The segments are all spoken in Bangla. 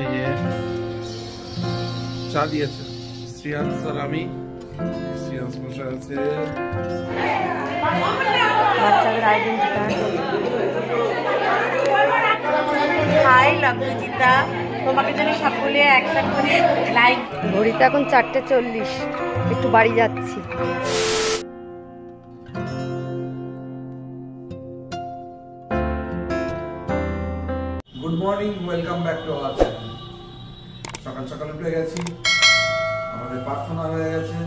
এই যে চা দিয়েছে শ্রিয়াংশ আর আমি। শ্রিয়াংশ বসে আছে, বাচ্চাদের আইডেন্টি কার্ড। হাই লগ্নজিতা, তোমাকে যদি সকলে একসাথে করে লাইক। ঘড়িতে এখন 4:40, একটু বাড়ি যাচ্ছি। Good morning, welcome back to our channel. সকাল সকাল উঠে গেছি, আমাদের প্রার্থনা হয়ে গেছে,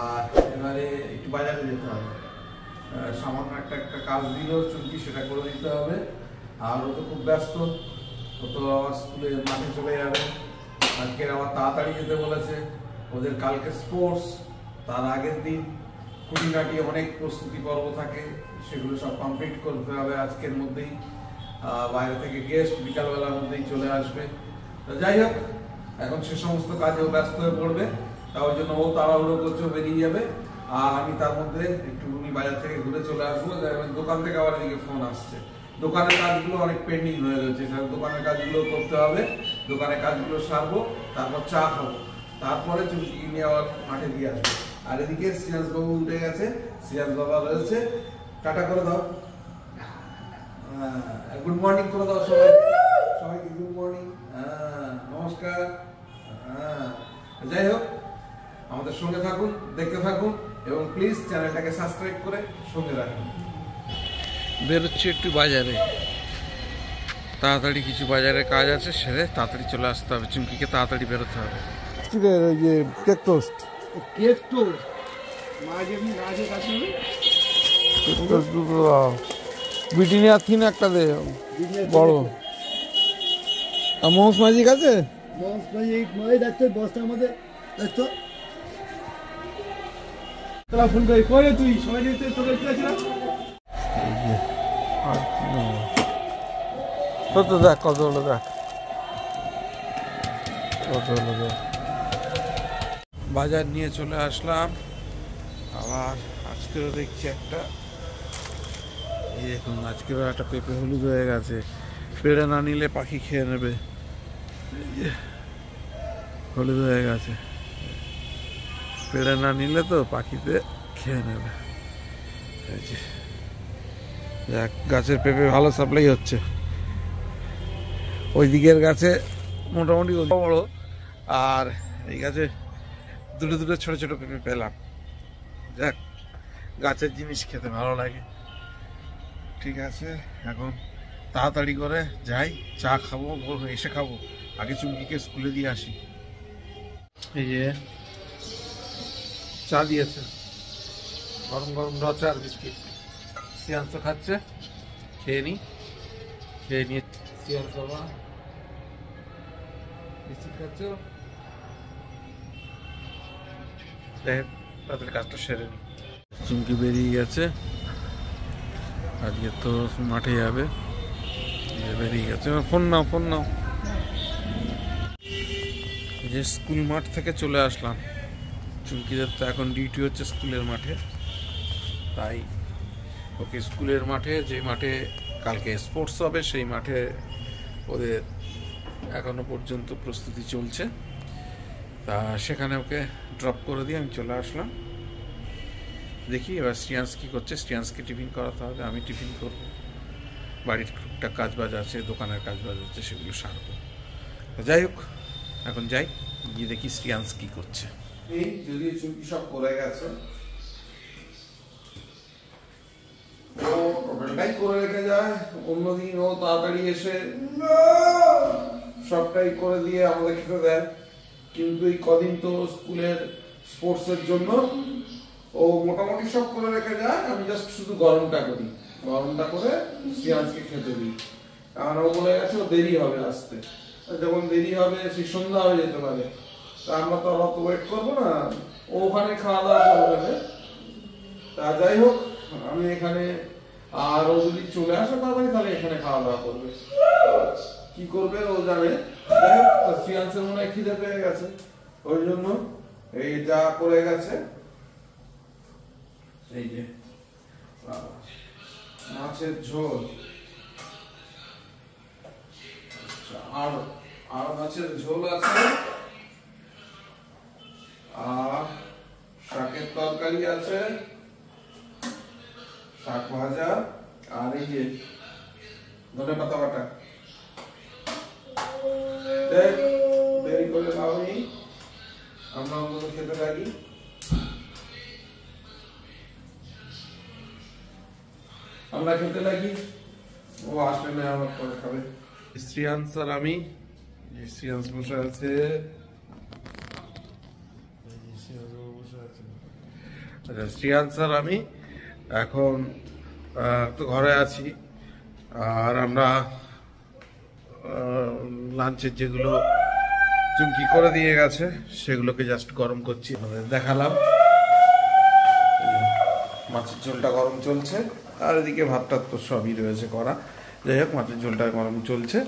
আর এবারে একটু বাজারে যেতে হবে। সামান্য একটা কাজ দিল চুমকি, সেটা করে দিতে হবে। আর ও তো খুব ব্যস্ত, ও তো আবার স্কুলে মাঠে চলে যাবে। আজকে আবার তাড়াতাড়ি যেতে বলেছে, ওদের কালকে স্পোর্টস, তার আগের দিন খুঁটিনাটি অনেক প্রস্তুতি পর্ব থাকে, সেগুলো সব কমপ্লিট করতে হবে আজকের মধ্যেই। বাইরে থেকে গেস্ট বিকালবেলার মধ্যেই চলে আসবে। যাই হোক, এখন সে সমস্ত কাজেও ব্যস্ত হয়ে পড়বে, তার জন্য ও তাড়াহুড়ো করছে, বেরিয়ে যাবে। আর আমি তার মধ্যে একটু বাজার থেকে ঘুরে চলে আসবো। দোকান থেকে আবার এদিকে ফোন আসছে, দোকানের কাজগুলো অনেক পেন্ডিং হয়ে রয়েছে, দোকানের কাজগুলো করতে হবে। দোকানের কাজগুলো সারবো, তারপর চা খাবো, তারপরে চুমকি নিয়ে আবার মাঠে দিয়ে আসবো। আর এদিকে শ্রিয়াংশ বাবু উঠে গেছে, শ্রিয়াংশ বাবা রয়েছে। টাটা করে দাও, গুড মর্নিং করে দাও সবাইকে গুড মর্নিং, নমস্কার। যাই হোক, আমাদের সঙ্গে থাকুন, দেখতে থাকুন, এবং প্লিজ চ্যানেলটাকে সাবস্ক্রাইব করে সঙ্গে রাখুন। বেরোচ্ছি একটু বাজারে, তাড়াতাড়ি কিছু বাজারে কাজ আছে, সেরে তাড়াতাড়ি চলে আসতে হবে। চুমকিকে তাড়াতাড়ি বেরোতে হবে। Cake toast, cake toast Britannia thin একটা দে, বড়। আর মোমস ম্যাজিক আছে, মোমস ম্যাজিক নয় দেখতে বস্তার মধ্যে দেখতো। তোরা ফোন করে কই তুই সবাই যেতে তোকে কি আছে না? কত দেখ, কত হলো দেখ, কত হলো দেখ। বাজার নিয়ে চলে আসলাম আবার। আজকেও দেখছি একটা, এই দেখুন, আজকেও একটা পেঁপে হলুদ হয়ে গেছে। পেড়ে না নিলে পাখি খেয়ে নেবে, হলুদ হয়ে গেছে। পেড়ে না নিলে তো পাখিতে খেয়ে নেবে। গাছের পেঁপে ভালো সাপ্লাই হচ্ছে। ওই দিকের গাছে মোটামুটি বড়, আর এই গাছে দুটো দুটো ছোট ছোট পেঁপে পেলাম। যাক, গাছের জিনিস খেতে ভালো লাগে। ঠিক আছে, এখন তাড়াতাড়ি করে যাই, চা খাবো, এসে খাবো। আগে চুমকিকে স্কুলে দিয়ে আসি। এই যে চা দিয়েছে, গরম গরম রচা আর বিস্কিট। শ্রিয়াংশ খাচ্ছে, খেয়ে নি, খেয়ে নিয়ে শ্রিয়াংশ বাবা বিস্কিট খাচ্ছে। তাদের কাজটা সেরে নি। চুমকি বেরিয়ে গেছে, আজকে তো মাঠে যাবে, বেরিয়ে গেছে। ফোন নাও, ফোন নাও। যে স্কুল মাঠ থেকে চলে আসলাম। চুমকিদের তো এখন ডিউটি হচ্ছে স্কুলের মাঠে, তাই ওকে স্কুলের মাঠে, যে মাঠে কালকে স্পোর্টস হবে, সেই মাঠে ওদের এখনো পর্যন্ত প্রস্তুতি চলছে। তা সেখানে ওকে ড্রপ করে দিয়ে আমি চলে আসলাম। দেখি এবার শ্রিয়াংশ কী করছে। শ্রিয়াংশকে টিফিন করাতে হবে, আমি টিফিন করব, বাড়ির টুকটাক কাজ বাজ আছে, দোকানের কাজ বাজ আছে, সেগুলো সারবো। যাই হোক, এখন যাই, গিয়ে দেখি শ্রিয়াংশ কি করছে। এই যদিও চুমকি সব করে গেছে, ও টোটালটাই করে রেখে যায়। অন্যদিন ও তাড়াতাড়ি এসে সবটাই করে দিয়ে আমাদের খেতে দেয়, কিন্তু এই কদিন তো স্কুলের স্পোর্টসের জন্য ও মোটামুটি সব করে রেখে যায়। আমি জাস্ট শুধু গরমটা করি, গরমটা করে শ্রিয়াংশকে খেতে দিই। কারণ ও বলে গেছে ও দেরি হবে আসতে, যখন দেরি হবে সেই সন্ধ্যা হয়ে যেতে পারে। তা আমরা তো অত ওয়েট করবো না, ও ওখানে খাওয়া দাওয়া করবে। তা যাই হোক, আমি এখানে, আর ও যদি চলে আসে তাড়াতাড়ি, তাহলে এখানে খাওয়া দাওয়া করবে। কি করবে ও জানে। যাই হোক, শ্রিয়াংশের মনে হয় খিদে পেয়ে গেছে, ওই জন্য এই যা করে গেছে। এই যে মাছের ঝোল, আর আর মাছের ঝোল আছে, আর শাকের তরকারি আছে, শাক ভাজা, আর এই যে ধনে পাতা বাটা। দেরি করে খাওনি, আমরা অন্তত খেতে লাগি। আমরা খেতে লাগি, ও আসলে না আমার পরে খাবে। শ্রিয়াংশ আর আমি, শ্রিয়াংশ বসে আছে, শ্রিয়াংশ আর আমি এখন তো ঘরে আছি। আর আমরা লাঞ্চের যেগুলো চুমকি করে দিয়ে গেছে সেগুলোকে জাস্ট গরম করছি, দেখালাম। মাছের ঝোলটা গরম চলছে, আর এদিকে ভাতটা তো সবই রয়েছে করা। যাই হোক, মাছের ঝোলটা গরম চলছে।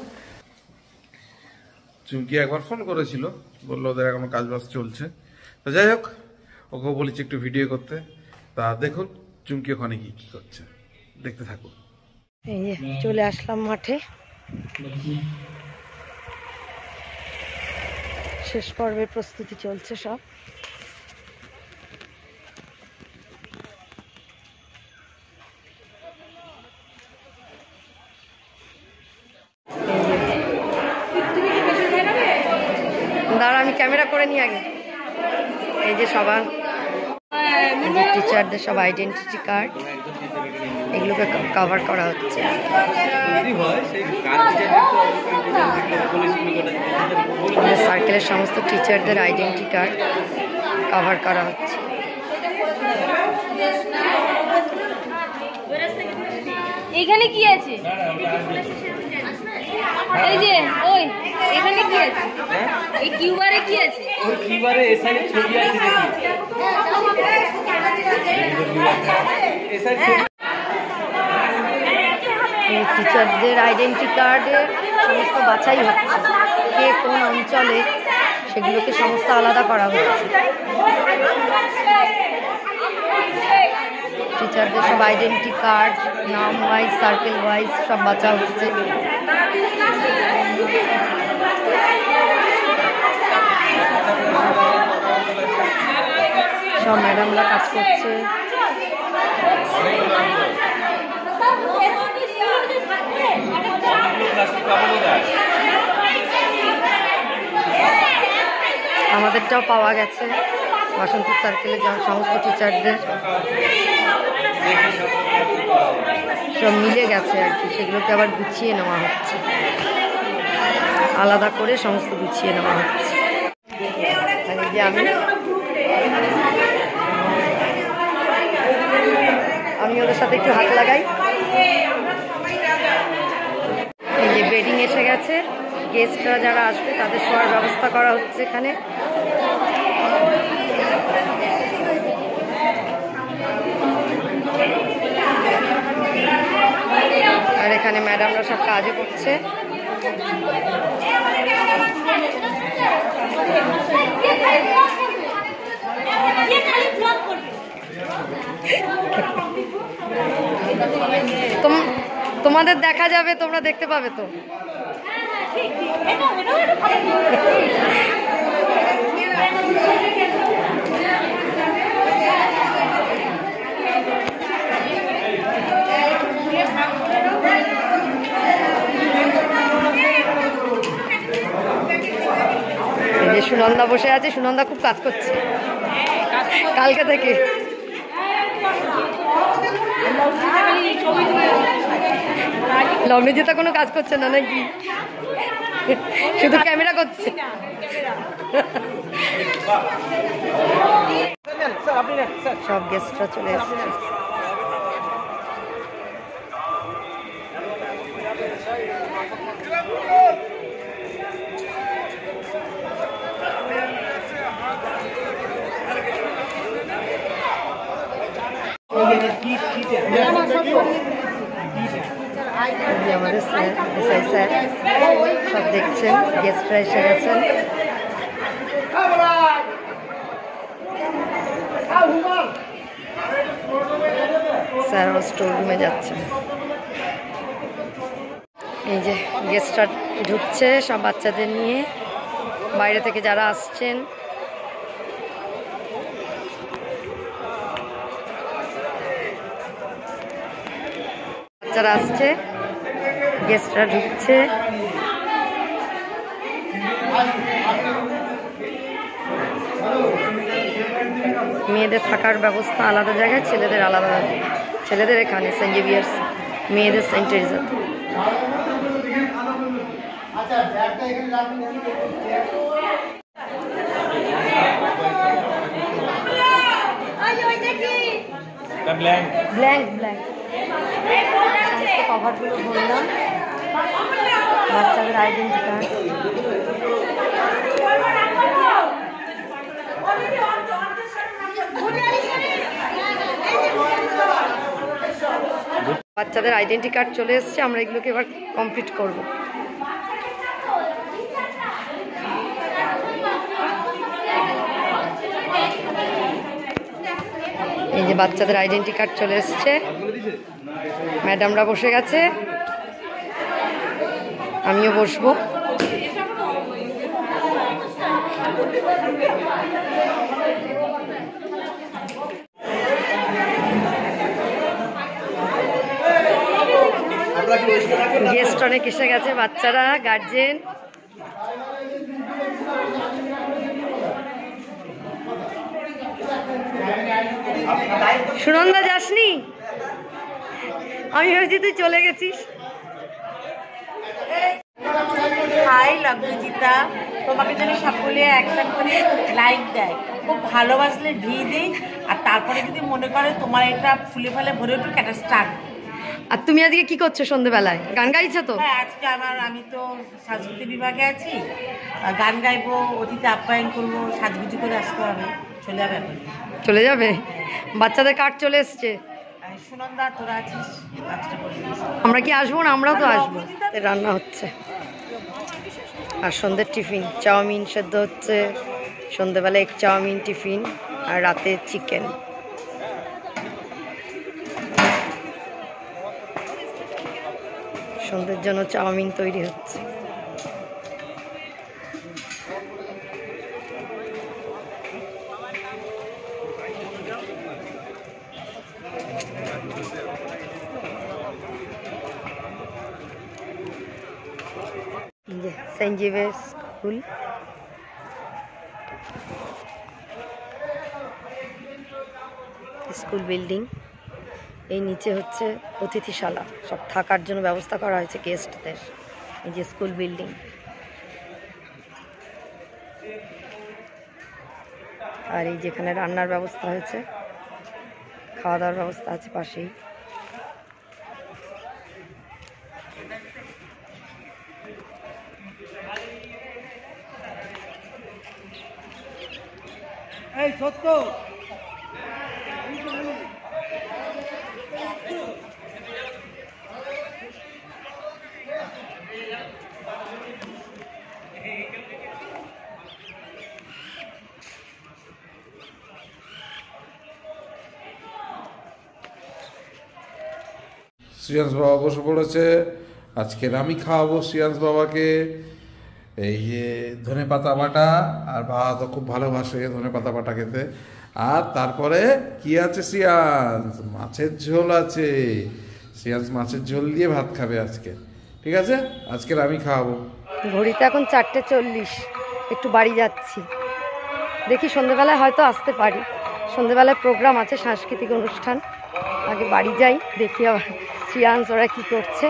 চুমকি একবার ফোন করেছিল, বললো ওদের এখনো কাজ বাজ চলছে। তো যাই হোক, ওকেও বলেছি একটু ভিডিও করতে। তা দেখুন চুমকি ওখানে কি কি করছে, দেখতে থাকুন। এই যে চলে আসলাম মাঠে, শেষ পর্বের প্রস্তুতি চলছে সব। দাঁড়া, আমি ক্যামেরা করে নিই আগে। এই যে সবার টিচারদের সব আইডেন্টিটি কার্ড, এগুলোকে কভার করা হচ্ছে। সার্কেলের সমস্ত টিচারদের আইডেন্টিটি কার্ড কভার করা হচ্ছে। এখানে কি আছে? এই যে ওই এখানে কি আছে? এই কিউবারে কি আছে? ওই কিউবারে এসআই ছবি আছে দেখি। এসআই টিচারদের আইডেন্টি কার্ডের সমস্ত বাছাই হচ্ছে, কে কোন অঞ্চলে, সেগুলোকে সমস্ত আলাদা করা হচ্ছে। টিচারদের সব আইডেন্টি কার্ড নাম ওয়াইজ, সার্কেল ওয়াইজ সব বাছা হচ্ছে। সব ম্যাডামরা কাজ করছে। আমাদেরটাও পাওয়া গেছে, বাসন্তী সার্কেলে সমস্ত টিচারদের সব মিলে গেছে আর কি। সেগুলোকে আবার গুছিয়ে নেওয়া হচ্ছে, আলাদা করে সমস্ত গুছিয়ে নেওয়া হচ্ছে। আর এই যে আমি ওদের সাথে একটু হাত লাগাই। এই যে বেডিং এসে গেছে, গেস্টরা যারা আসবে তাদের শোয়ার ব্যবস্থা করা হচ্ছে এখানে। আর এখানে ম্যাডামরা সব কাজও করছে। তোমাদের দেখা যাবে, তোমরা দেখতে পাবে তো। সুনন্দা বসে আছে, সুনন্দা খুব কাজ করছে কালকে থেকে। লগ্নজিতা কোনো কাজ করছে না নাকি, শুধু ক্যামেরা করছে। সব গেস্টরা চলে এসেছে। আমাদের স্যার, এসআই স্যার সব দেখছেন, গেস্টরা এসে গেছেন। স্যার স্টোর রুমে যাচ্ছেন। এই যে গেস্টরা ঢুকছে সব বাচ্চাদের নিয়ে, বাইরে থেকে যারা আসছেন। বাচ্চারা আসছে, গেস্টরা ঢুকছে। মেয়েদের থাকার ব্যবস্থা আলাদা জায়গায়, ছেলেদের আলাদা জায়গায়। ছেলেদের এখানে সেন্ট জেভিয়ার্স, মেয়েদের saint Teresa. Blank blank blank সমস্ত কভারগুলো ধরলাম। বাচ্চাদের আইডেন্টি কার্ড, বাচ্চাদের আইডেন্টি কার্ড চলে এসছে। আমরা এগুলোকে এবার কমপ্লিট করব। এই যে বাচ্চাদের আইডেন্টি কার্ড চলে এসছে, ম্যাডামরা বসে গেছে, আমিও বসবো। গেস্ট অনেক এসে গেছে, বাচ্চারা, গার্জেন। সুনন্দা যাসনি? আমি ভেবেছি তুই চলে গেছিস। হাই লগ্নজিতা, তোমাকে যদি সকলে একটা করে লাইক দেয়, খুব ভালোবাসলে ভি দিই, আর তারপরে যদি মনে করে তোমার এটা ফুলে ফেলে ভরে উঠুক, একটা স্টার্ট। আর তুমি আজকে কি করছো সন্ধ্যেবেলায়? গান গাইছো তো? হ্যাঁ, আজকে আমি তো সাংস্কৃতিক বিভাগে আছি, গান গাইবো, অতিথি আপ্যায়ন করবো, সাজগুজি করে আসতে হবে। চলে যাবে এখন? চলে যাবে? বাচ্চাদের কার্ড চলে এসছে। সুনন্দা, তোরা আছিস, কাজটা করে দিস। আমরা কি আসবো না? আমরাও তো আসবো। রান্না হচ্ছে আর সন্ধ্যের টিফিন, চাউমিন সেদ্ধ হচ্ছে। সন্ধ্যেবেলা এক চাউমিন টিফিন, আর রাতে চিকেন। সন্ধ্যের জন্য চাউমিন তৈরি হচ্ছে। Saint Xavier's school, school building. এই নিচে হচ্ছে অতিথিশালা, সব থাকার জন্য ব্যবস্থা করা হয়েছে গেস্টদের। এই যে স্কুল বিল্ডিং। আর এই যেখানে রান্নার ব্যবস্থা হয়েছে, খাওয়া দাওয়ার ব্যবস্থা আছে পাশেই। এই সত্য শ্রিয়াংশ বাবা বসে পড়েছে। আজকের আমি খাওয়াবো শ্রিয়াংশ বাবাকে এই যে ধনে পাতা বাটা, আর বাবা তো খুব ভালোবাসে ধনে পাতা বাটা খেতে। আর তারপরে কি আছে শ্রিয়াংশ? মাছের ঝোল আছে। শ্রিয়াংশ মাছের ঝোল দিয়ে ভাত খাবে আজকে। ঠিক আছে, আজকের আমি খাওয়াবো। ঘড়িতে এখন 4:40, একটু বাড়ি যাচ্ছি। দেখি সন্ধ্যেবেলায় হয়তো আসতে পারি। সন্ধ্যেবেলায় প্রোগ্রাম আছে, সাংস্কৃতিক অনুষ্ঠান। আগে বাড়ি যাই, দেখি আবার শ্রিয়াংশ ওরা কী করছে।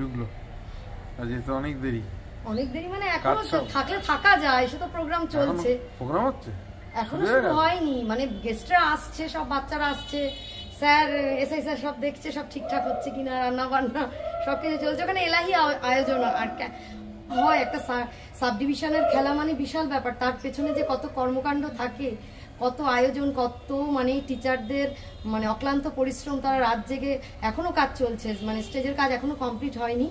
ঢুকলো? আজকে তো অনেক দেরি। অনেক দেরি মানে এখনো থাকলে থাকা যায়, সে তো প্রোগ্রাম চলছে। প্রোগ্রাম হচ্ছে এখনো শুরু হয়নি, মানে গেস্টরা আসছে, সব বাচ্চারা আসছে, স্যার এসআই স্যার সব দেখছে সব ঠিকঠাক হচ্ছে কিনা, রান্না বান্না সবকিছু চলছে। ওখানে এলাহি আয়োজন আর হয়, একটা সাব ডিভিশনের খেলা মানে বিশাল ব্যাপার, তার পেছনে যে কত কর্মকাণ্ড থাকে, কত আয়োজন, কত মানে টিচারদের মানে অক্লান্ত পরিশ্রম, তারা রাত জেগে এখনো কাজ চলছে, মানে স্টেজের কাজ এখনো কমপ্লিট হয়নি,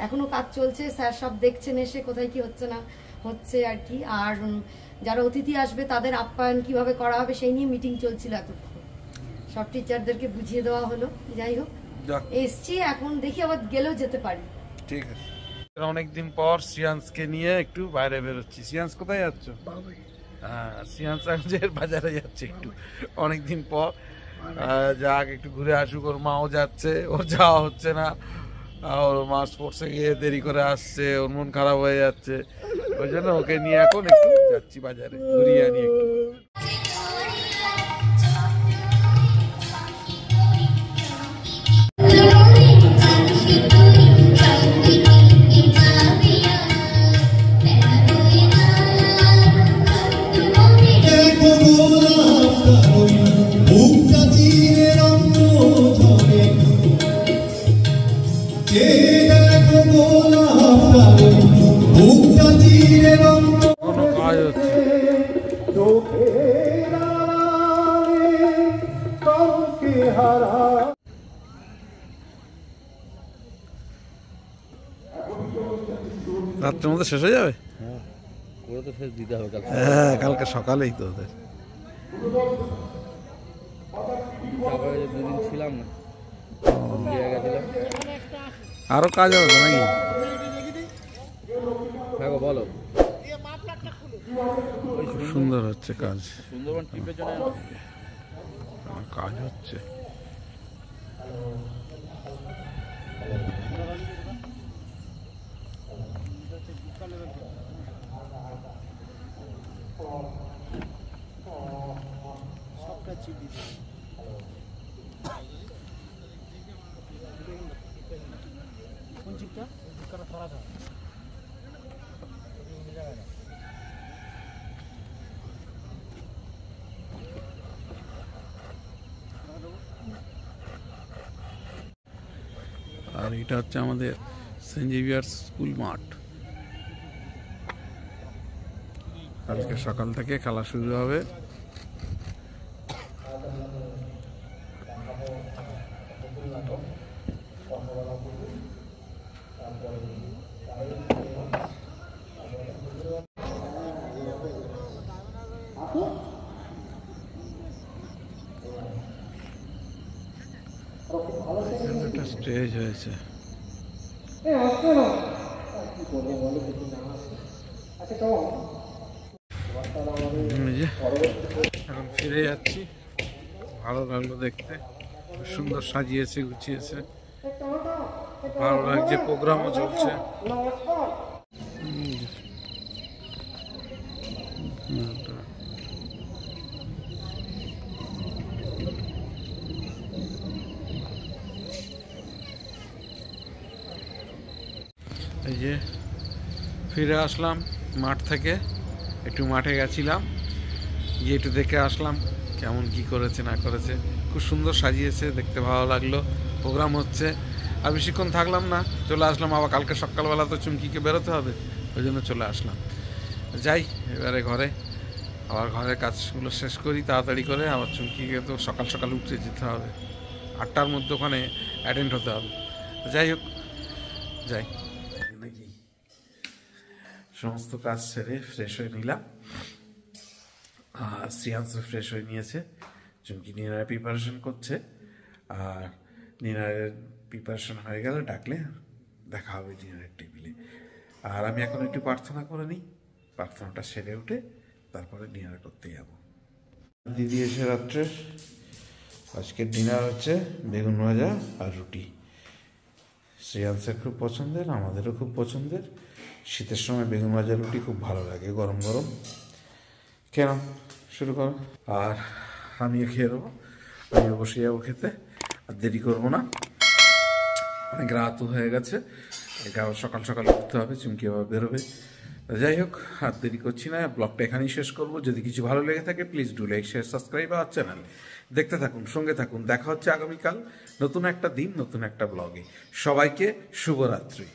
এখনো কাজ চলছে। স্যার সব দেখছেন এসে কোথায় কি হচ্ছে না হচ্ছে আর কি। আর যারা অতিথি আসবে তাদের আপ্যায়ন কিভাবে করা হবে সেই নিয়ে মিটিং চলছিল এতক্ষণ, সব টিচারদেরকে বুঝিয়ে দেওয়া হলো। যাই হোক এসছি, এখন দেখি আবার গেলেও যেতে পারি। ঠিক আছে। অনেকদিন পর শ্রিয়াংশকে নিয়ে একটু বাইরে বেরোচ্ছি। শ্রিয়াংশ কোথায় যাচ্ছ? হ্যাঁ, শ্রিয়াংশের বাজারে যাচ্ছে একটু, অনেকদিন পর। যাক একটু ঘুরে আসুক, ওর মাও যাচ্ছে, ওর যাওয়া হচ্ছে না, ওর মা স্পোর্টসে গিয়ে দেরি করে আসছে, ওর মন খারাপ হয়ে যাচ্ছে, ওই জন্য ওকে নিয়ে এখন একটু যাচ্ছি বাজারে, ঘুরিয়ে আনি একটু। রাত্রের মধ্যে শেষ হয়ে যাবে? হ্যাঁ, কালকে সকালেই তো ওদের ছিলাম না, আরো কাজ হবে নাকি? বলো, খুব সুন্দর হচ্ছে কাজ, সুন্দরবন ট্রিপের জন্য কাজ হচ্ছে। আর এটা হচ্ছে আমাদের সেন্ট জেভিয়ার্স স্কুল মাঠ। কালকে সকাল থেকে খেলা শুরু হবে। একটা স্টেজ হয়েছে। এখন ফিরে যাচ্ছি, ভালো লাগলো দেখতে, সুন্দর সাজিয়েছে গুছিয়েছে, ভালো লাগছে, প্রোগ্রামও চলছে। এই যে ফিরে আসলাম মাঠ থেকে, একটু মাঠে গেছিলাম, গিয়ে একটু দেখে আসলাম কেমন কি করেছে না করেছে। খুব সুন্দর সাজিয়েছে, দেখতে ভালো লাগলো। প্রোগ্রাম হচ্ছে, আর বেশিক্ষণ থাকলাম না, চলে আসলাম। আবার কালকে সকালবেলা তো চুমকিকে বেরোতে হবে, ওই জন্য চলে আসলাম। যাই এবারে ঘরে, আবার ঘরের কাজগুলো শেষ করি তাড়াতাড়ি করে। আবার চুমকিকে তো সকাল সকাল উঠতে যেতে হবে, 8টার মধ্যে ওখানে অ্যাটেন্ড হতে হবে। যাই হোক, যাই নাকি সমস্ত কাজ সেরে ফ্রেশ হয়ে নিলাম। আর শ্রিয়াংশ ফ্রেশ হয়ে নিয়েছে, চুমকি ডিনারের প্রিপারেশন করছে। আর ডিনারের প্রিপারেশন হয়ে গেলে ডাকলে দেখা হবে ডিনারের টেবিলে। আর আমি এখন একটু প্রার্থনা করে নিই, প্রার্থনাটা সেরে উঠে তারপরে ডিনার করতে যাব। দিদি এসে রাত্রে আজকের ডিনার হচ্ছে বেগুন ভাজা আর রুটি। শ্রেয়াংসের খুব পছন্দের, আমাদেরও খুব পছন্দের। শীতের সময় বেগুন ভাজা রুটি খুব ভালো লাগে, গরম গরম। কেন শুরু করো, আর আমিও খেয়ে দেবো, আমিও বসে যাবো খেতে, আর দেরি করবো না। অনেক রাত হয়ে গেছে, আবার সকাল সকাল উঠতে হবে, চুমকি আবার বেরোবে। যাই হোক, আর দেরি করছি না, ব্লগটা এখানেই শেষ করব। যদি কিছু ভালো লেগে থাকে please do like, share, subscribe আমার চ্যানেল। দেখতে থাকুন, সঙ্গে থাকুন। দেখা হচ্ছে আগামীকাল নতুন একটা দিন, নতুন একটা ব্লগে। সবাইকে শুভরাত্রি।